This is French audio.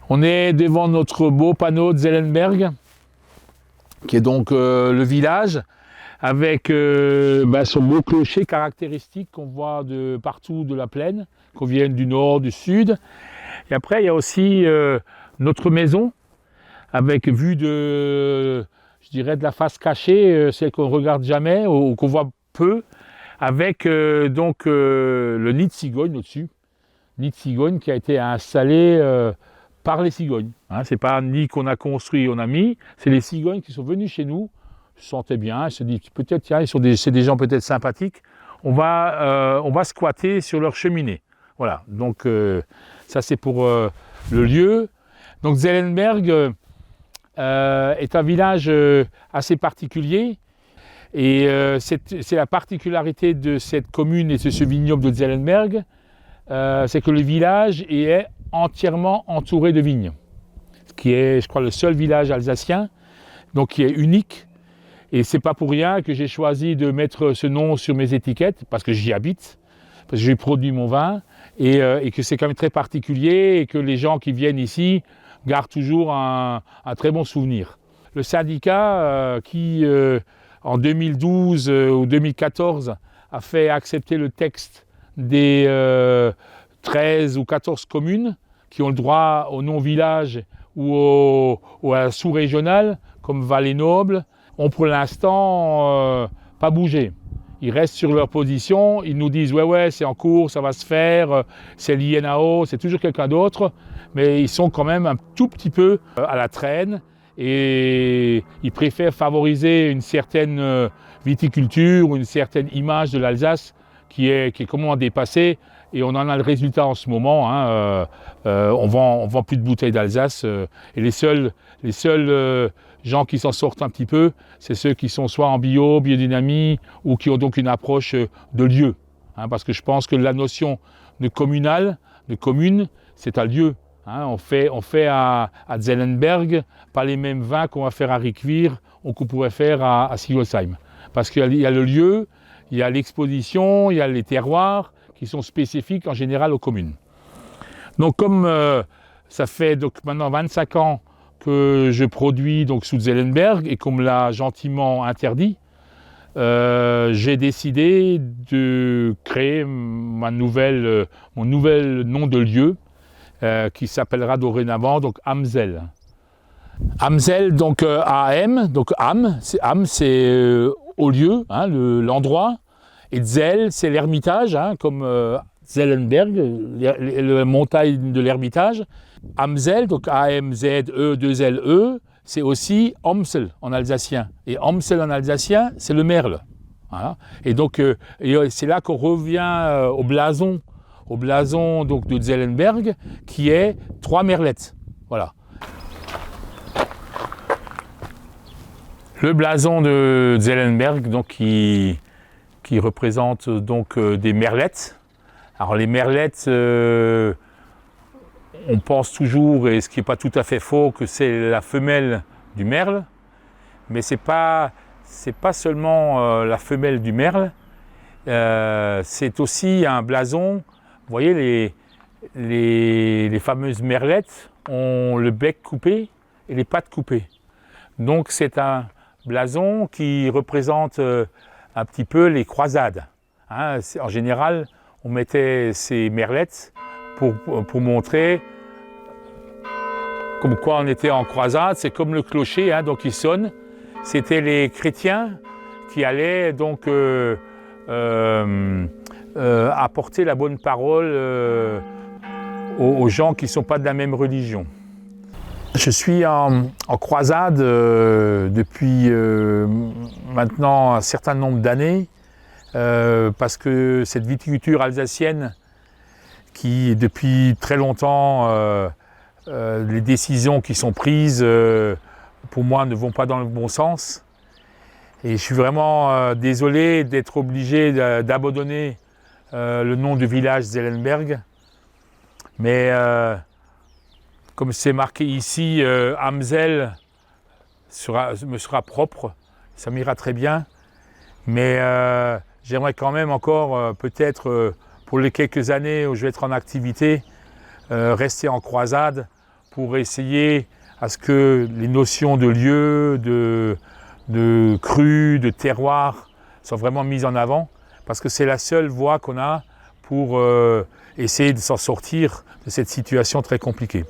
On est devant notre beau panneau de Zellenberg, qui est donc le village, avec son beau clocher caractéristique qu'on voit de partout de la plaine, qu'on vienne du nord, du sud. Et après, il y a aussi notre maison, avec vue de, je dirais, de la face cachée, celle qu'on ne regarde jamais ou qu'on voit peu, avec le nid de cigogne au-dessus. Nid de cigogne qui a été installé par les cigognes. Hein, c'est pas un nid qu'on a construit, on a mis, c'est les cigognes qui sont venues chez nous, se sentaient bien, se disent peut-être, tiens, c'est des gens peut-être sympathiques, on va squatter sur leur cheminée. Voilà, donc ça c'est pour le lieu. Donc Zellenberg est un village assez particulier et c'est la particularité de cette commune et de ce vignoble de Zellenberg, c'est que le village est entièrement entouré de vignes, ce qui est, je crois, le seul village alsacien, donc qui est unique. Et c'est pas pour rien que j'ai choisi de mettre ce nom sur mes étiquettes, parce que j'y habite, parce que j'ai produit mon vin, et que c'est quand même très particulier, et que les gens qui viennent ici gardent toujours un très bon souvenir. Le syndicat qui, en 2012 ou 2014, a fait accepter le texte des 13 ou 14 communes qui ont le droit au non-village ou à la sous-régionale, comme Vallée-Noble, ont pour l'instant pas bougé. Ils restent sur leur position, ils nous disent ouais, c'est en cours, ça va se faire, c'est l'INAO, c'est toujours quelqu'un d'autre, mais ils sont quand même un tout petit peu à la traîne et ils préfèrent favoriser une certaine viticulture ou une certaine image de l'Alsace qui est complètement dépassée. Et on en a le résultat en ce moment. Hein, on vend plus de bouteilles d'Alsace. Et les seuls gens qui s'en sortent un petit peu, c'est ceux qui sont soit en bio, biodynamie, ou qui ont donc une approche de lieu. Hein, parce que je pense que la notion de communal, de commune, c'est un lieu. Hein, on fait à Zellenberg pas les mêmes vins qu'on va faire à Riquewihr ou qu'on pourrait faire à Sigolsheim. Parce qu'il y a le lieu, il y a l'exposition, il y a les terroirs, qui sont spécifiques en général aux communes. Donc comme ça fait donc maintenant 25 ans que je produis donc sous Zellenberg et qu'on me l'a gentiment interdit, j'ai décidé de créer mon nouvel nom de lieu qui s'appellera dorénavant donc Amsel. Amsel donc AM, donc Am c'est au lieu, hein, l'endroit. Et Zell, c'est l'Ermitage, hein, comme Zellenberg, la montagne de l'Ermitage. Amsel, donc A-M-Z-E, 2-L-E, c'est aussi Amsel en alsacien. Et Amsel en alsacien, c'est le merle. Voilà. Et donc, c'est là qu'on revient au blason donc, de Zellenberg, qui est 3 merlettes. Voilà. Le blason de Zellenberg, donc, qui représente donc des merlettes. Alors les merlettes, on pense toujours, et ce qui n'est pas tout à fait faux, que c'est la femelle du merle, mais c'est pas seulement la femelle du merle, c'est aussi un blason. Vous voyez, les fameuses merlettes ont le bec coupé et les pattes coupées. Donc c'est un blason qui représente un petit peu les croisades. Hein, en général, on mettait ces merlettes pour montrer comme quoi on était en croisade. C'est comme le clocher, hein, donc il sonne. C'était les chrétiens qui allaient donc apporter la bonne parole aux gens qui ne sont pas de la même religion. Je suis en croisade depuis maintenant un certain nombre d'années parce que cette viticulture alsacienne qui depuis très longtemps, les décisions qui sont prises pour moi ne vont pas dans le bon sens et je suis vraiment désolé d'être obligé d'abandonner le nom du village Zellenberg, mais comme c'est marqué ici, Amsel me sera propre, ça m'ira très bien. Mais j'aimerais quand même encore, peut-être pour les quelques années où je vais être en activité, rester en croisade pour essayer à ce que les notions de lieu, de cru, de terroir soient vraiment mises en avant, parce que c'est la seule voie qu'on a pour essayer de s'en sortir de cette situation très compliquée.